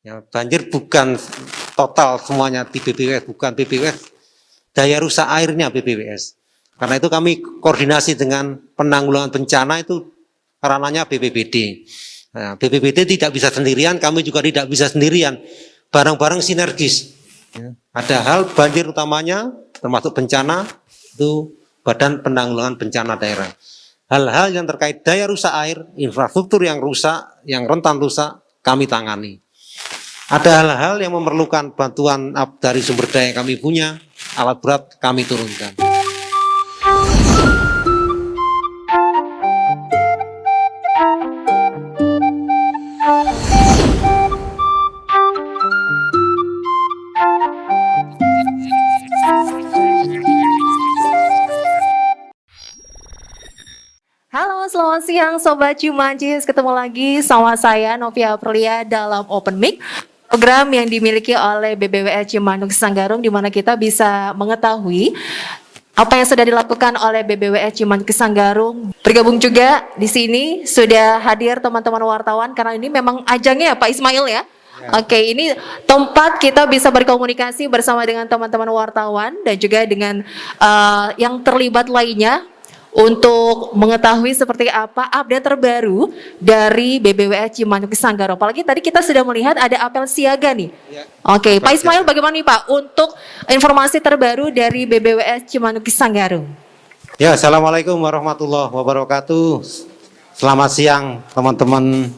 Ya, banjir bukan total semuanya di BPWS, bukan BPWS. Daya rusak airnya BPWS. Karena itu kami koordinasi dengan penanggulangan bencana itu ranahnya BPBD. Nah, BPBD tidak bisa sendirian, kami juga tidak bisa sendirian. Bareng-bareng sinergis. Ya. Ada hal banjir utamanya, termasuk bencana, itu Badan Penanggulangan Bencana Daerah. Hal-hal yang terkait daya rusak air, infrastruktur yang rusak, yang rentan rusak, kami tangani. Ada hal-hal yang memerlukan bantuan dari sumber daya yang kami punya, alat berat kami turunkan. Halo, selamat siang Sobat Cimancis. Ketemu lagi sama saya Novia Aprilia dalam Open Mic, program yang dimiliki oleh BBWS Cimanuk Sanggarung, di mana kita bisa mengetahui apa yang sudah dilakukan oleh BBWS Cimanuk Sanggarung. Bergabung juga di sini sudah hadir teman-teman wartawan, karena ini memang ajangnya Pak Ismail ya. Oke, ini tempat kita bisa berkomunikasi bersama dengan teman-teman wartawan dan juga dengan yang terlibat lainnya, untuk mengetahui seperti apa update terbaru dari BBWS Cimanuk Sanggarung. Apalagi tadi kita sudah melihat ada apel siaga nih. Ya. Oke, Pak Ismail, bagaimana nih Pak untuk informasi terbaru dari BBWS Cimanuk Sanggarung? Ya, Assalamualaikum warahmatullahi wabarakatuh. Selamat siang teman-teman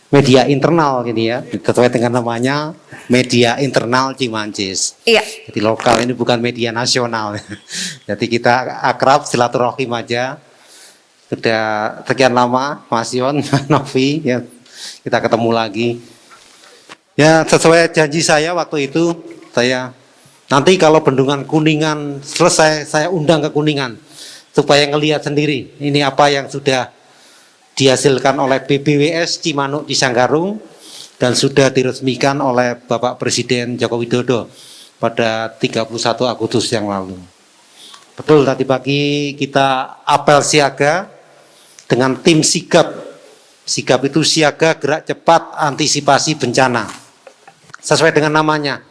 media internal gini ya, sesuai dengan namanya media internal Cimancis. Iya. Jadi lokal, ini bukan media nasional. Jadi kita akrab, silaturahim aja. Sudah sekian lama, Mas Yon, Novi, ya kita ketemu lagi. Ya sesuai janji saya waktu itu, saya nanti kalau bendungan Kuningan selesai, saya undang ke Kuningan supaya ngelihat sendiri ini apa yang sudah dihasilkan oleh BBWS Cimanuk di Sanggarung dan sudah diresmikan oleh Bapak Presiden Joko Widodo pada 31 Agustus yang lalu. Betul, tadi pagi kita apel siaga dengan tim sigap. Sigap itu siaga, gerak cepat, antisipasi bencana. Sesuai dengan namanya.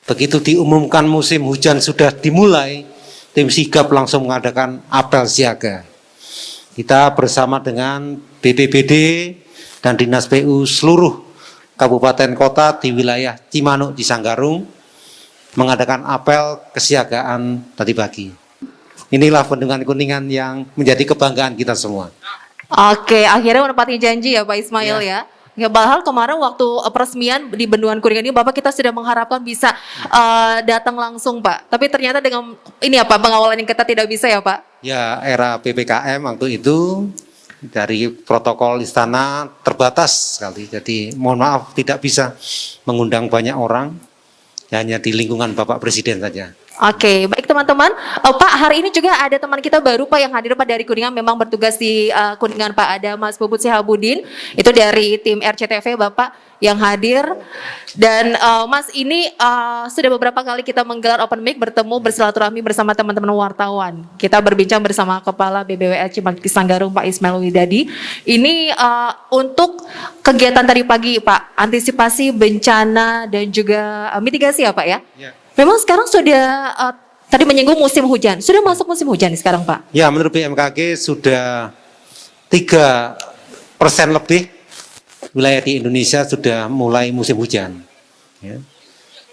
Begitu diumumkan musim hujan sudah dimulai, tim sigap langsung mengadakan apel siaga. Kita bersama dengan BPBD dan Dinas PU seluruh kabupaten kota di wilayah Cimanuk di Sanggarung mengadakan apel kesiagaan tadi pagi. Inilah bendungan Kuningan yang menjadi kebanggaan kita semua. Oke, akhirnya menepati janji ya Pak Ismail ya. Ya, padahal kemarin waktu peresmian di Bendungan Kuningan ini Bapak kita sudah mengharapkan bisa datang langsung Pak. Tapi ternyata dengan ini apa pengawalan yang ketat tidak bisa ya Pak? Ya, era PPKM waktu itu dari protokol istana terbatas sekali. Jadi mohon maaf tidak bisa mengundang banyak orang, hanya di lingkungan Bapak Presiden saja. Oke, baik teman-teman. Pak, hari ini juga ada teman kita baru Pak yang hadir Pak dari Kuningan, memang bertugas di Kuningan Pak, ada Mas Puput Sihabudin, itu dari tim RCTV Bapak yang hadir. Dan Mas ini sudah beberapa kali kita menggelar open mic, bertemu bersilaturahmi bersama teman-teman wartawan. Kita berbincang bersama Kepala BBWS Cimanuk Sanggarung Pak Ismail Widadi. Ini untuk kegiatan tadi pagi Pak, antisipasi bencana dan juga mitigasi ya Pak ya? Ya. Memang sekarang sudah tadi menyinggung musim hujan. Sudah masuk musim hujan sekarang Pak? Ya, menurut BMKG sudah 3% lebih wilayah di Indonesia sudah mulai musim hujan. Ya.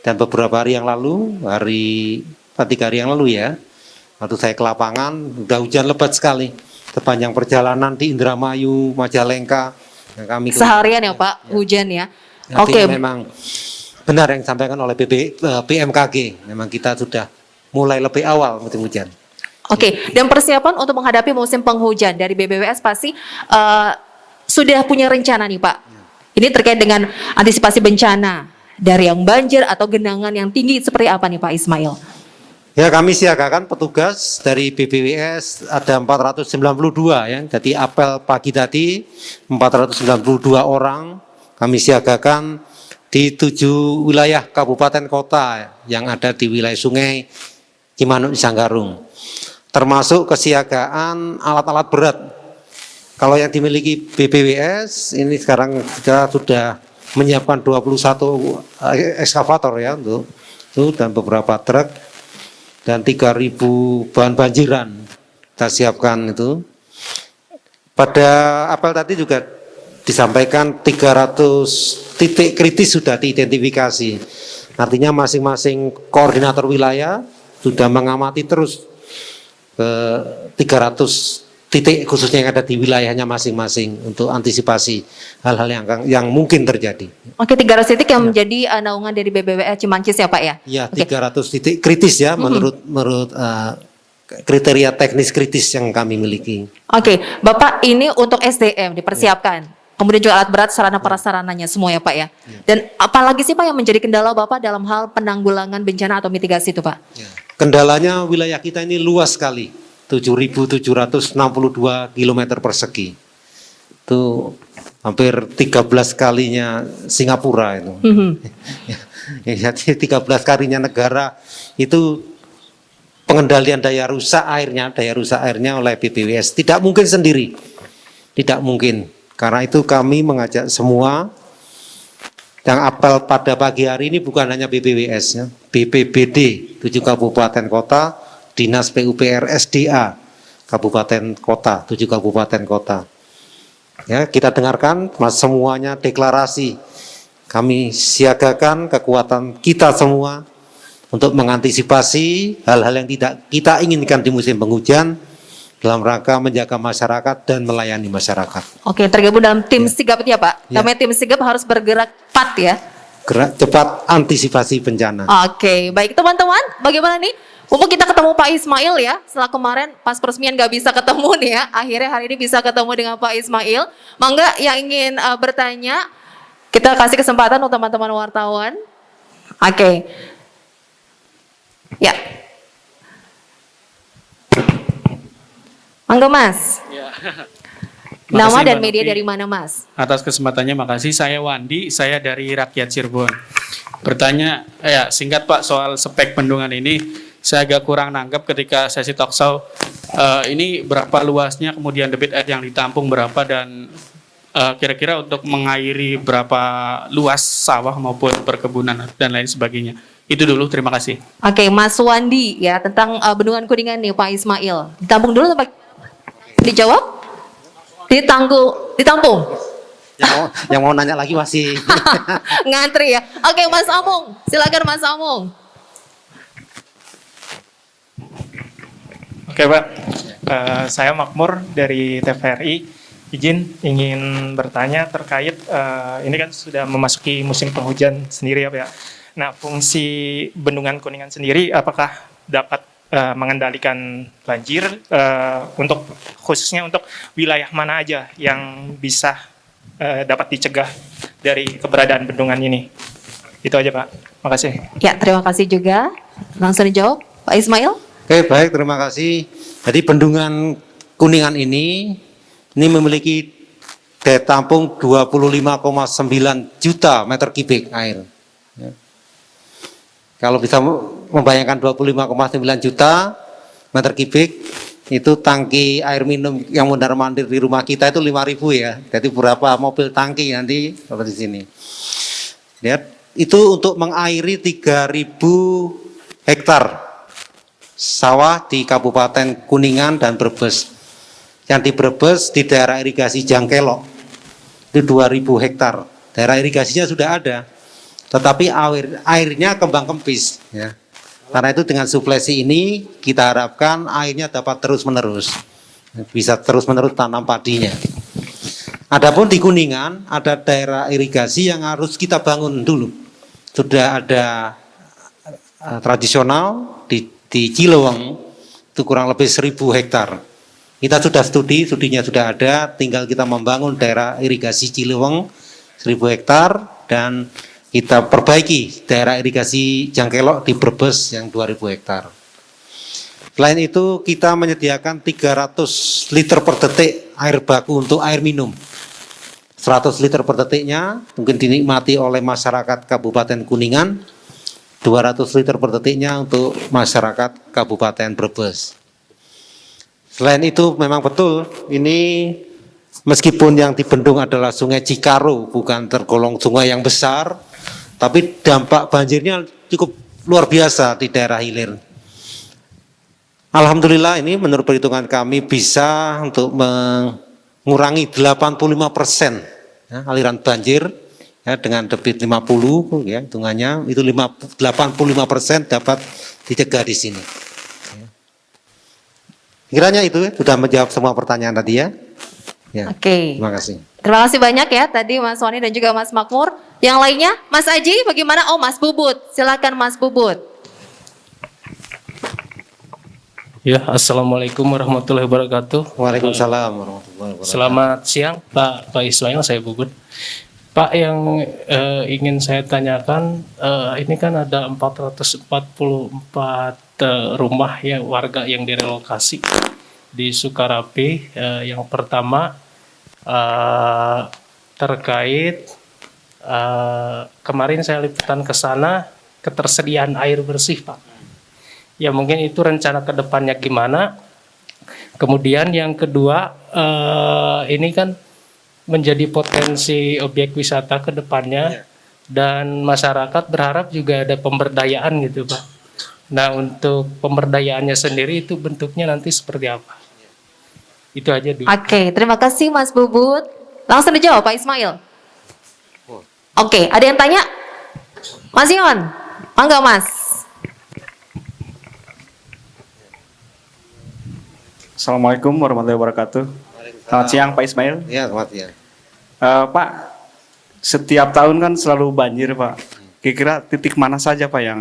Dan beberapa hari yang lalu, 3 hari yang lalu ya, waktu saya ke lapangan, udah hujan lebat sekali. Sepanjang perjalanan di Indramayu, Majalengka. Kami seharian ya Pak, hujan ya. Oke. Memang benar yang disampaikan oleh BMKG, memang kita sudah mulai lebih awal musim hujan. Oke, dan persiapan untuk menghadapi musim penghujan dari BBWS pasti sudah punya rencana nih Pak. Ini terkait dengan antisipasi bencana dari yang banjir atau genangan yang tinggi seperti apa nih Pak Ismail? Ya, kami siagakan petugas dari BBWS ada 492 ya. Jadi apel pagi tadi 492 orang kami siagakan di 7 wilayah kabupaten kota yang ada di wilayah sungai Cimanuk di Sanggarung. Termasuk kesiagaan alat-alat berat. Kalau yang dimiliki BBWS ini sekarang kita sudah menyiapkan 21 ekskavator ya untuk itu dan beberapa truk dan 3.000 bahan banjiran kita siapkan itu. Pada apel tadi juga disampaikan 300 titik kritis sudah diidentifikasi. Artinya masing-masing koordinator wilayah sudah mengamati terus ke 300 titik khususnya yang ada di wilayahnya masing-masing untuk antisipasi hal-hal yang mungkin terjadi. Oke, 300 titik yang menjadi naungan dari BBWA Cimancis ya Pak ya? Ya, Oke. 300 titik kritis ya menurut kriteria teknis kritis yang kami miliki. Oke, Bapak ini untuk SDM dipersiapkan. Kemudian juga alat berat, sarana prasarananya semua ya Pak ya. Dan apalagi sih Pak yang menjadi kendala Bapak dalam hal penanggulangan bencana atau mitigasi itu Pak? Ya. Kendalanya wilayah kita ini luas sekali. 7.762 km persegi. Itu hampir 13 kalinya Singapura itu. Ya, jadi 13 kalinya negara itu pengendalian daya rusak airnya oleh BBWS. Tidak mungkin sendiri. Tidak mungkin. Karena itu kami mengajak semua yang apel pada pagi hari ini bukan hanya BBWS ya, BPBD 7 kabupaten kota, Dinas PUPR SDA kabupaten kota, 7 kabupaten kota. Ya, kita dengarkan mas semuanya deklarasi. Kami siagakan kekuatan kita semua untuk mengantisipasi hal-hal yang tidak kita inginkan di musim penghujan dalam rangka menjaga masyarakat dan melayani masyarakat. Oke, tergabung dalam tim sigap ya Pak. Namanya tim sigap harus bergerak cepat ya. Gerak cepat antisipasi bencana. Oke, baik teman-teman, bagaimana nih? Mumpung kita ketemu Pak Ismail ya, setelah kemarin pas peresmian gak bisa ketemu nih ya, akhirnya hari ini bisa ketemu dengan Pak Ismail. Mangga yang ingin bertanya, kita kasih kesempatan untuk teman-teman wartawan. Oke. Ya. Mangga Mas. Ya. Nama Makasih, dan Mbak media Novi. dari mana Mas? Atas kesempatannya makasih. Saya Wandi, saya dari Rakyat Cirebon. Bertanya, singkat Pak soal spek bendungan ini. Saya agak kurang nanggap ketika sesi talkshow. Ini berapa luasnya, kemudian debit air yang ditampung berapa, dan kira-kira untuk mengairi berapa luas sawah maupun perkebunan dan lain sebagainya. Itu dulu, terima kasih. Oke, Mas Wandi ya tentang Bendungan Kuningan nih Pak Ismail. Ditampung dulu apa? Dijawab? Ditampung. Yang mau nanya lagi masih Ngantri ya. Oke, Mas Amung. Silakan Mas Amung. Oke Pak, saya Makmur dari TVRI. Ingin bertanya terkait ini kan sudah memasuki musim penghujan sendiri ya Pak. Nah, fungsi Bendungan Kuningan sendiri apakah dapat mengendalikan banjir khususnya untuk wilayah mana aja yang bisa dapat dicegah dari keberadaan bendungan ini? Itu aja Pak. Makasih. Ya, terima kasih juga. Langsung dijawab Pak Ismail. Oke, baik, terima kasih. Jadi Bendungan Kuningan ini memiliki daya tampung 25,9 juta meter kubik air. Ya. Kalau bisa membayangkan 25,9 juta meter kubik, itu tangki air minum yang mondar-mandir di rumah kita itu 5.000 ya. Jadi berapa mobil tangki nanti kalau di sini. Lihat, itu untuk mengairi 3.000 hektar sawah di Kabupaten Kuningan dan Brebes. Yang di Brebes di daerah irigasi Jangkelok itu 2.000 hektar. Daerah irigasinya sudah ada, tetapi airnya kembang kempis. Ya. Karena itu dengan suplesi ini kita harapkan airnya dapat terus menerus, bisa terus menerus tanam padinya. Adapun di Kuningan ada daerah irigasi yang harus kita bangun dulu. Sudah ada tradisional di Cileweng itu kurang lebih 1.000 hektar. Kita sudah studinya sudah ada, tinggal kita membangun daerah irigasi Cileweng 1.000 hektar dan kita perbaiki daerah irigasi Jangkelok di Brebes yang 2.000 hektar. Selain itu kita menyediakan 300 liter per detik air baku untuk air minum. 100 liter per detiknya mungkin dinikmati oleh masyarakat Kabupaten Kuningan, 200 liter per detiknya untuk masyarakat Kabupaten Brebes. Selain itu memang betul ini Meskipun yang dibendung adalah Sungai Cikaru, bukan tergolong sungai yang besar, tapi dampak banjirnya cukup luar biasa di daerah hilir. Alhamdulillah ini menurut perhitungan kami bisa untuk mengurangi 85% ya, aliran banjir ya, dengan debit 50 ya, hitungannya itu 85% dapat dicegah di sini. Ya. Kiranya itu sudah menjawab semua pertanyaan tadi ya. Ya. Oke. Terima kasih. Terima kasih banyak ya tadi Mas Wani dan juga Mas Makmur. Yang lainnya, Mas Aji bagaimana? Oh, Mas Bubut. Silakan Mas Bubut. Ya, Assalamualaikum warahmatullahi wabarakatuh. Waalaikumsalam warahmatullahi wabarakatuh. Selamat siang, Pak Ismail, saya Bubut. Pak, yang ingin saya tanyakan, ini kan ada 444 rumah ya warga yang direlokasi di Sukarapi. Yang pertama terkait kemarin saya liputan ke sana ketersediaan air bersih, Pak. Ya mungkin itu rencana ke depannya gimana. Kemudian yang kedua, ini kan menjadi potensi objek wisata ke depannya dan masyarakat berharap juga ada pemberdayaan gitu Pak. Nah untuk pemberdayaannya sendiri itu bentuknya nanti seperti apa? Itu aja dulu. Oke, terima kasih Mas Bubut. Langsung dijawab Pak Ismail. Oke, ada yang tanya? Mas Ion, enggak Mas? Assalamualaikum warahmatullahi wabarakatuh. Selamat siang Pak Ismail. Ya, selamat siang. Pak, setiap tahun kan selalu banjir Pak. Kira-kira titik mana saja Pak yang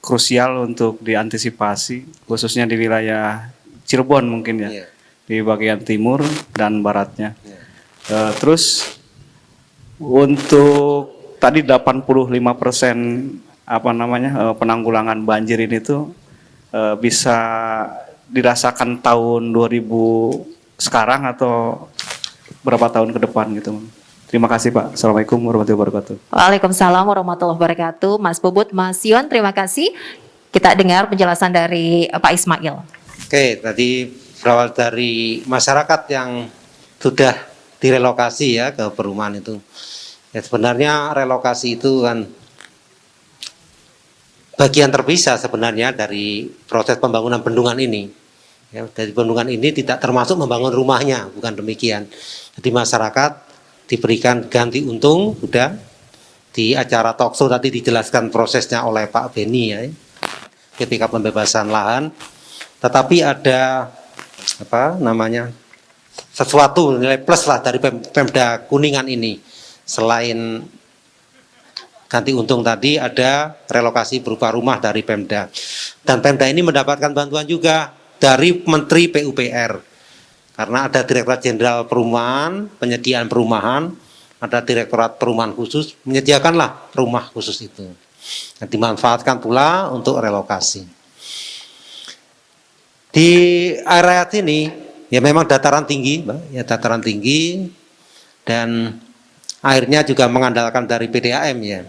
krusial untuk diantisipasi, khususnya di wilayah Cirebon mungkin ya, Iya. di bagian timur dan baratnya. Iya. Terus untuk tadi 85% penanggulangan banjir ini tuh bisa dirasakan tahun 2000 sekarang atau berapa tahun ke depan gitu. Terima kasih Pak. Assalamualaikum warahmatullahi wabarakatuh. Waalaikumsalam warahmatullahi wabarakatuh. Mas Bubut, Mas Ion, terima kasih. Kita dengar penjelasan dari Pak Ismail. Oke, tadi berawal dari masyarakat yang sudah direlokasi ya ke perumahan itu. Ya sebenarnya relokasi itu kan bagian terpisah sebenarnya dari proses pembangunan bendungan ini. Ya, dari bendungan ini tidak termasuk membangun rumahnya, bukan demikian. Jadi masyarakat diberikan ganti untung, sudah di acara talkshow tadi dijelaskan prosesnya oleh Pak Beni ya, ketika pembebasan lahan. Tetapi ada sesuatu nilai plus lah dari Pemda Kuningan ini. Selain ganti untung tadi ada relokasi berupa rumah dari Pemda. Dan Pemda ini mendapatkan bantuan juga dari Menteri PUPR. Karena ada Direktorat Jenderal Perumahan, Penyediaan Perumahan, ada Direktorat Perumahan Khusus, menyediakanlah rumah khusus itu. Yang dimanfaatkan pula untuk relokasi. Di area sini, ya memang dataran tinggi, ya dataran tinggi, dan airnya juga mengandalkan dari PDAM ya.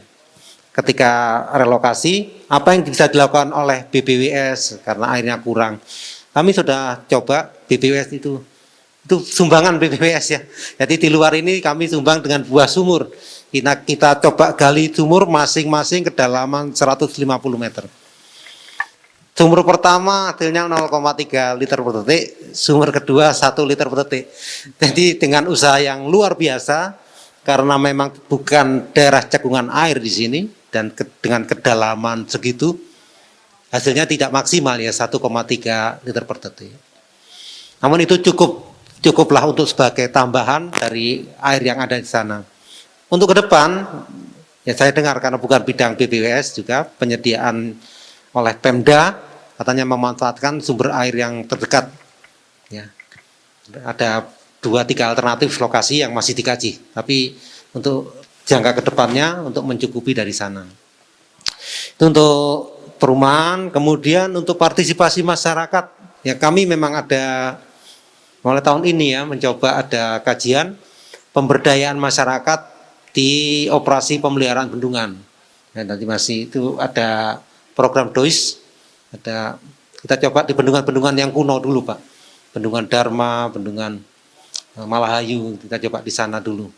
Ketika relokasi, apa yang bisa dilakukan oleh BBWS karena airnya kurang? Kami sudah coba BBWS itu sumbangan BBWS ya. Jadi di luar ini kami sumbang dengan buah sumur. Kita coba gali sumur masing-masing kedalaman 150 meter. Sumur pertama hasilnya 0,3 liter per detik, sumur kedua 1 liter per detik. Jadi dengan usaha yang luar biasa, karena memang bukan daerah cekungan air di sini dan dengan kedalaman segitu, hasilnya tidak maksimal ya 1,3 liter per detik. Namun itu cukuplah untuk sebagai tambahan dari air yang ada di sana. Untuk ke depan, ya saya dengar karena bukan bidang BBWS juga penyediaan oleh Pemda katanya memanfaatkan sumber air yang terdekat. Ya, ada 2-3 alternatif lokasi yang masih dikaji, tapi untuk jangka ke depannya untuk mencukupi dari sana. Itu untuk perumahan, kemudian untuk partisipasi masyarakat, ya kami memang ada mulai tahun ini ya mencoba ada kajian pemberdayaan masyarakat di operasi pemeliharaan bendungan. Dan nanti masih itu ada program DOIS, kita coba di bendungan-bendungan yang kuno dulu Pak, bendungan Dharma, bendungan Malahayu, kita coba di sana dulu.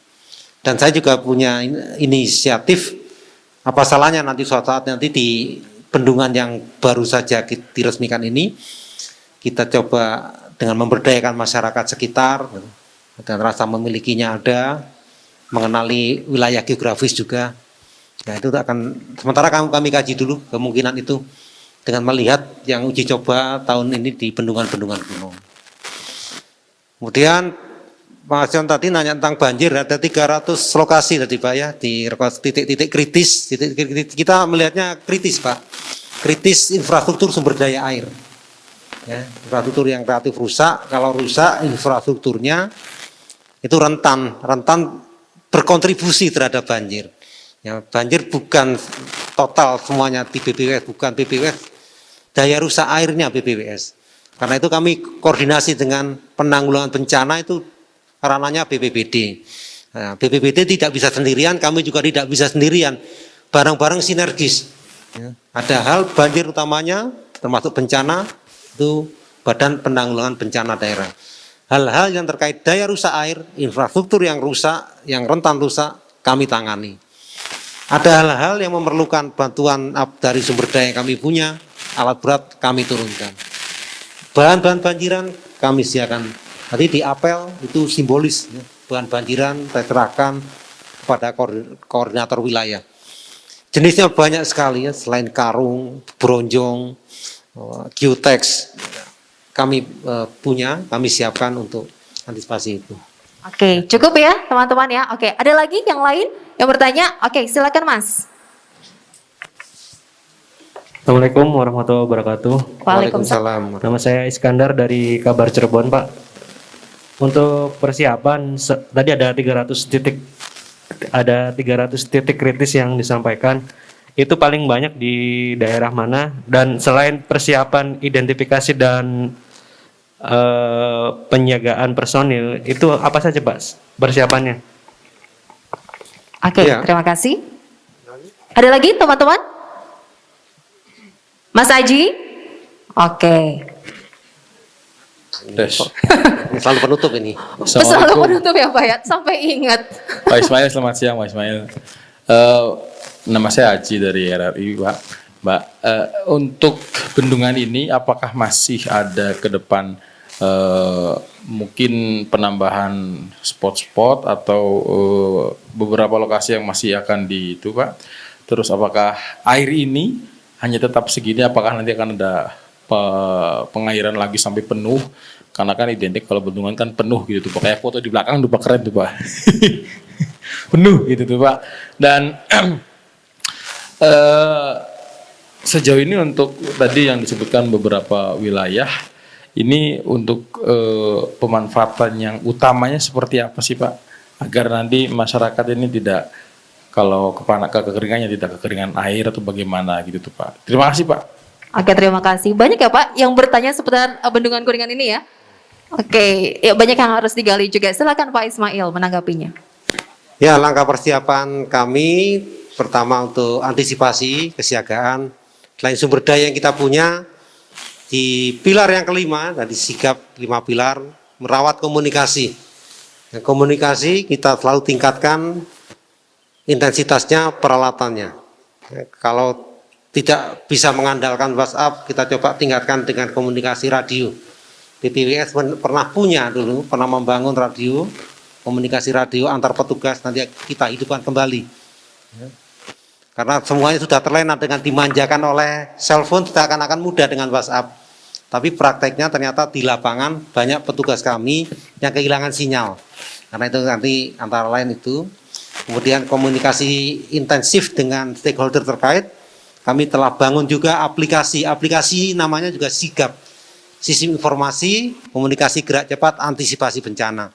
Dan saya juga punya inisiatif, apa salahnya nanti suatu saat nanti di bendungan yang baru saja diresmikan ini, kita coba dengan memberdayakan masyarakat sekitar, dan rasa memilikinya ada, mengenali wilayah geografis juga. Nah itu akan, sementara kami kaji dulu kemungkinan itu, dengan melihat yang uji coba tahun ini di bendungan-bendungan gunung. Kemudian Mas John tadi nanya tentang banjir, ada 300 lokasi tadi Pak ya, di titik-titik kritis. Kita melihatnya kritis Pak, kritis infrastruktur sumber daya air. Ya, infrastruktur yang relatif rusak, kalau rusak infrastrukturnya itu rentan berkontribusi terhadap banjir. Ya, banjir bukan total semuanya di BPWS, bukan BPWS, daya rusak airnya BPWS. Karena itu kami koordinasi dengan penanggulangan bencana itu ranahnya BPBD. Nah, BPBD tidak bisa sendirian, kami juga tidak bisa sendirian, bareng-bareng sinergis. Ya, ada hal banjir utamanya, termasuk bencana, itu Badan Penanggulangan Bencana Daerah. Hal-hal yang terkait daya rusak air, infrastruktur yang rusak, yang rentan rusak, kami tangani. Ada hal-hal yang memerlukan bantuan dari sumber daya yang kami punya, alat berat kami turunkan. Bahan-bahan banjiran kami siapkan. Tadi di apel itu simbolis, ya. Bahan banjiran saya serahkan kepada koordinator wilayah. Jenisnya banyak sekali ya, selain karung, bronjong, geotex, kami punya, kami siapkan untuk antisipasi itu. Oke, cukup ya teman-teman ya. Oke, ada lagi yang lain yang bertanya? Oke, silakan Mas. Assalamualaikum warahmatullahi wabarakatuh. Waalaikumsalam. Nama saya Iskandar dari Kabar Cirebon, Pak. Untuk persiapan tadi ada 300 titik kritis yang disampaikan. Itu paling banyak di daerah mana? Dan selain persiapan identifikasi dan penjagaan personil, itu apa saja Pak persiapannya? Oke, Ya. terima kasih. Ada lagi teman-teman? Mas Aji? Oke. Ini selalu penutup ini. Selalu penutup ya Pak ya, sampai ingat. Pak Ismail, selamat siang Pak Ismail. Nama saya Aji dari RRI Pak. Mbak, untuk bendungan ini apakah masih ada ke depan mungkin penambahan spot-spot atau beberapa lokasi yang masih akan di itu Pak? Terus apakah air ini hanya tetap segini, apakah nanti akan ada pengairan lagi sampai penuh? Karena kan identik kalau bendungan kan penuh gitu tuh, kayak foto di belakang tuh Pak, keren tuh Pak. Penuh gitu tuh Pak. Dan sejauh ini untuk tadi yang disebutkan beberapa wilayah, ini untuk pemanfaatan yang utamanya seperti apa sih Pak? Agar nanti masyarakat ini tidak, kalau kekeringannya tidak kekeringan air atau bagaimana gitu tuh Pak. Terima kasih Pak. Oke, terima kasih. Banyak ya Pak yang bertanya seputar bendungan Kuningan ini ya. Oke, ya banyak yang harus digali juga. Silakan Pak Ismail menanggapinya. Ya, langkah persiapan kami pertama untuk antisipasi kesiagaan. Selain sumber daya yang kita punya, di pilar yang kelima, tadi sigap 5 pilar, merawat komunikasi. Dan komunikasi kita selalu tingkatkan intensitasnya, peralatannya. Kalau tidak bisa mengandalkan WhatsApp, kita coba tingkatkan dengan komunikasi radio. BPWS pernah punya dulu, pernah membangun radio, komunikasi radio antar petugas, nanti kita hidupkan kembali. Karena semuanya sudah terlena dengan dimanjakan oleh cellphone, sudah akan mudah dengan WhatsApp. Tapi prakteknya ternyata di lapangan banyak petugas kami yang kehilangan sinyal. Karena itu nanti antara lain itu. Kemudian komunikasi intensif dengan stakeholder terkait. Kami telah bangun juga aplikasi namanya juga Sigap. Sistem informasi, komunikasi gerak cepat, antisipasi bencana.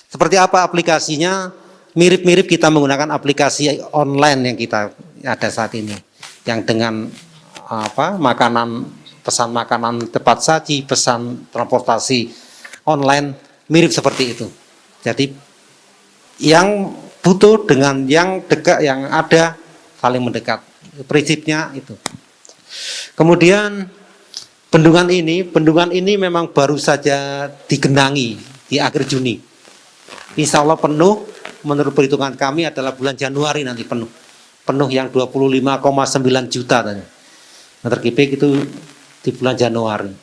Seperti apa aplikasinya? Mirip-mirip kita menggunakan aplikasi online yang kita ada saat ini. Yang dengan pesan makanan tepat saji, pesan transportasi online, mirip seperti itu. Jadi yang butuh dengan yang dekat, yang ada saling mendekat. Prinsipnya itu. Kemudian bendungan ini memang baru saja digenangi di akhir Juni. Insya Allah penuh, menurut perhitungan kami adalah bulan Januari nanti penuh. Penuh yang 25,9 juta tadi. Meter kubik itu di bulan Januari.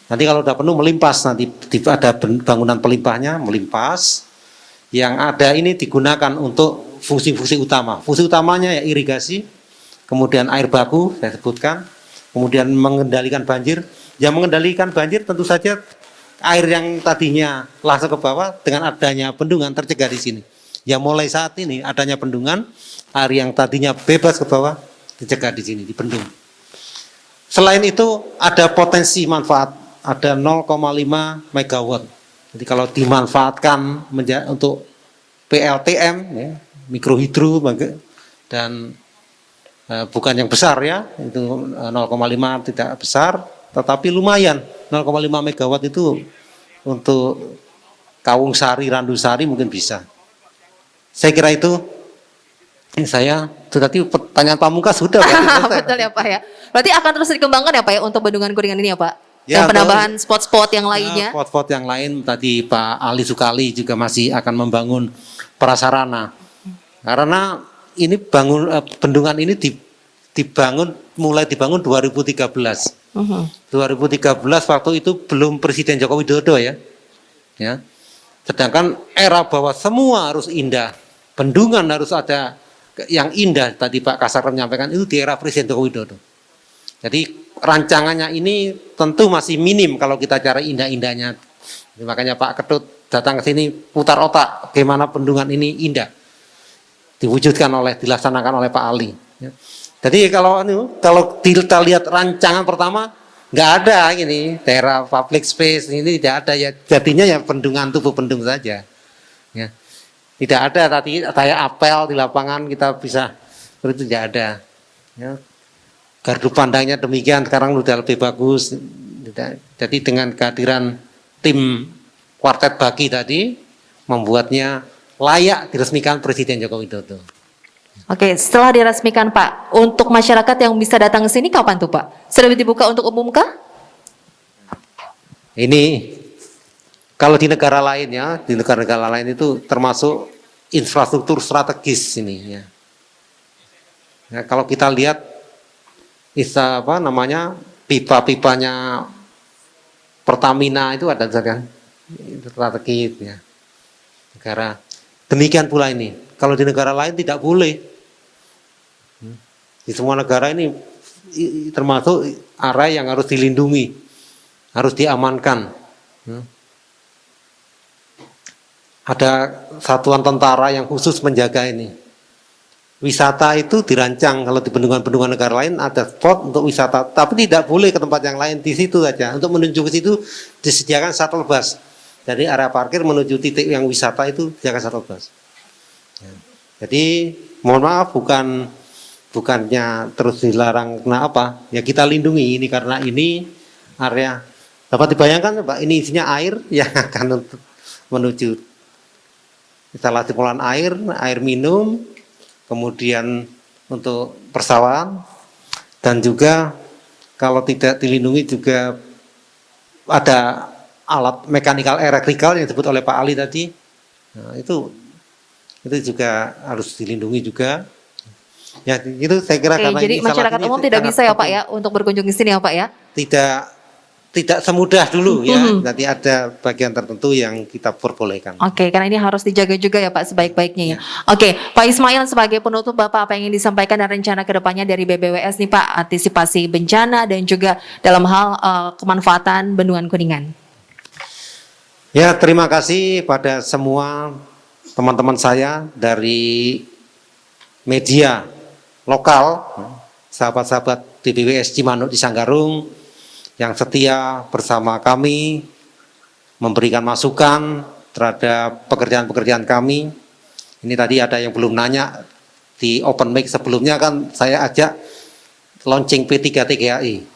Nanti kalau udah penuh melimpas, nanti ada bangunan pelimpahnya, melimpas. Yang ada ini digunakan untuk fungsi-fungsi utama. Fungsi utamanya ya irigasi, kemudian air baku, saya sebutkan, kemudian mengendalikan banjir. Yang mengendalikan banjir tentu saja air yang tadinya langsung ke bawah dengan adanya bendungan tercegah di sini. Ya mulai saat ini adanya bendungan, air yang tadinya bebas ke bawah dicegah di sini, di bendung. Selain itu ada potensi manfaat, ada 0,5 megawatt. Jadi kalau dimanfaatkan untuk PLTM, ya, mikrohidro dan bukan yang besar ya, itu 0,5 tidak besar, tetapi lumayan 0,5 megawatt itu untuk Kawung Sari, Randu Sari mungkin bisa. Saya kira itu. Saya tadi pertanyaan pamungkas sudah Pak. Betul ya Pak ya. Berarti akan terus dikembangkan ya Pak ya untuk bendungan Kuningan ini ya Pak? Ya, dan penambahan spot-spot yang lainnya? Spot-spot yang lain tadi Pak Ali Sukali juga masih akan membangun prasarana. Karena ini bendungan ini mulai dibangun 2013. 2013 waktu itu belum Presiden Joko Widodo ya. Sedangkan era bahwa semua harus indah, bendungan harus ada yang indah, tadi Pak Kasar menyampaikan itu di era Presiden Joko Widodo. Jadi rancangannya ini tentu masih minim kalau kita cari indah-indahnya. Makanya Pak Ketut datang ke sini putar otak bagaimana bendungan ini indah dilaksanakan oleh Pak Ali. Jadi kalau kita lihat rancangan pertama nggak ada ini daerah public space ini tidak ada ya, jadinya ya bendungan tubuh bendung saja. Ya. Tidak ada tadi saya apel di lapangan kita bisa itu tidak ada. Ya. Gardu pandangnya demikian sekarang sudah lebih bagus. Jadi dengan kehadiran tim kuartet bagi tadi membuatnya layak diresmikan Presiden Joko Widodo. Oke, setelah diresmikan Pak, untuk masyarakat yang bisa datang ke sini kapan tuh Pak? Sudah dibuka untuk umum kah? Ini kalau di negara lain ya, di negara-negara lain itu termasuk infrastruktur strategis ini ya. Ya kalau kita lihat pipa-pipanya Pertamina itu ada kan strategis ya. Negara. Demikian pula ini. Kalau di negara lain tidak boleh. Di semua negara ini termasuk area yang harus dilindungi, harus diamankan. Ada satuan tentara yang khusus menjaga ini. Wisata itu dirancang kalau di bendungan-bendungan negara lain ada spot untuk wisata, tapi tidak boleh ke tempat yang lain, di situ saja. Untuk menuju ke situ disediakan shuttle bus. Dari area parkir menuju titik yang wisata itu disediakan shuttle bus. Jadi mohon maaf bukannya terus dilarang kena apa, ya kita lindungi ini karena ini area dapat dibayangkan Pak, ini isinya air yang akan menuju instalasi pengolahan air minum, kemudian untuk persawahan, dan juga kalau tidak dilindungi juga ada alat mechanical electrical yang disebut oleh Pak Ali tadi. Nah, itu juga harus dilindungi juga. Ya, itu saya kira. Oke, karena jadi masyarakat umum tidak bisa ya Pak ya untuk berkunjung ke sini ya Pak ya? Tidak semudah dulu ya. Nanti ada bagian tertentu yang kita perbolehkan. Oke, karena ini harus dijaga juga ya Pak sebaik-baiknya ya. Oke, Pak Ismail sebagai penutup Bapak apa yang ingin disampaikan dan rencana kedepannya dari BBWS nih Pak, antisipasi bencana dan juga dalam hal kemanfaatan Bendungan Kuningan. Ya, terima kasih pada semua teman-teman saya dari media lokal, sahabat-sahabat BBWS Cimanuk di Sanggarung yang setia bersama kami memberikan masukan terhadap pekerjaan-pekerjaan kami. Ini tadi ada yang belum nanya di open mic sebelumnya kan saya ajak launching P3 TGAI.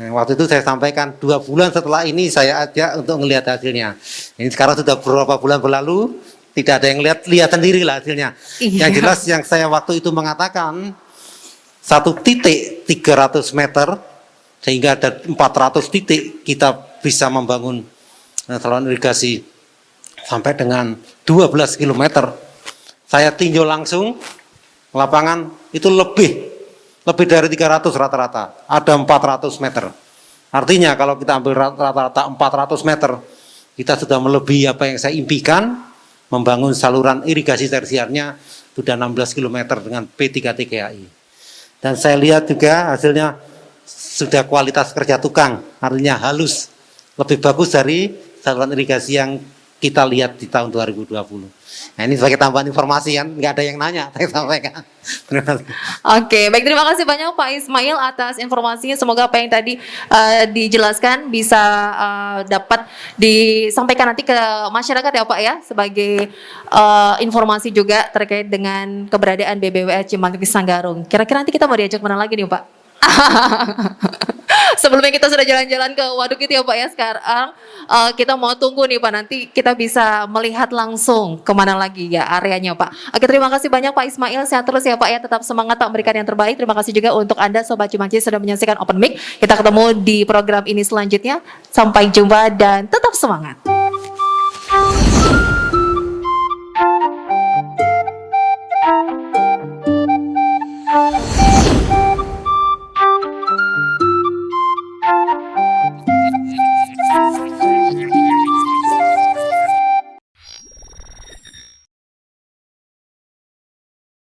Waktu itu saya sampaikan 2 bulan setelah ini saya ajak untuk melihat hasilnya. Ini sekarang sudah beberapa bulan berlalu, tidak ada yang lihat sendirilah hasilnya. Iya. Yang jelas yang saya waktu itu mengatakan 1 titik 300 meter sehingga ada 400 titik kita bisa membangun saluran irigasi sampai dengan 12 km. Saya tinjau langsung lapangan itu lebih dari 300 rata-rata, ada 400 meter. Artinya kalau kita ambil rata-rata 400 meter, kita sudah melebihi apa yang saya impikan, membangun saluran irigasi tersiarnya sudah 16 km dengan P3TKAI. Dan saya lihat juga hasilnya sudah kualitas kerja tukang, artinya halus, lebih bagus dari saluran irigasi yang kita lihat di tahun 2020. Nah, ini sebagai tambahan informasi kan, nggak ada yang nanya, saya sampaikan. Terima kasih. Oke, baik, terima kasih banyak Pak Ismail atas informasinya. Semoga apa yang tadi dijelaskan bisa dapat disampaikan nanti ke masyarakat ya Pak ya, sebagai informasi juga terkait dengan keberadaan BBWA Cimanuk Sanggarung. Kira-kira nanti kita mau diajak mana lagi nih Pak? Sebelumnya kita sudah jalan-jalan ke waduk itu ya Pak ya, sekarang kita mau tunggu nih Pak, nanti kita bisa melihat langsung kemana lagi ya areanya Pak. Oke, terima kasih banyak Pak Ismail, sehat terus ya Pak ya, tetap semangat Pak memberikan yang terbaik. Terima kasih juga untuk Anda Sobat Cimancis sudah menyaksikan Open Mic. Kita ketemu di program ini selanjutnya, sampai jumpa dan tetap semangat.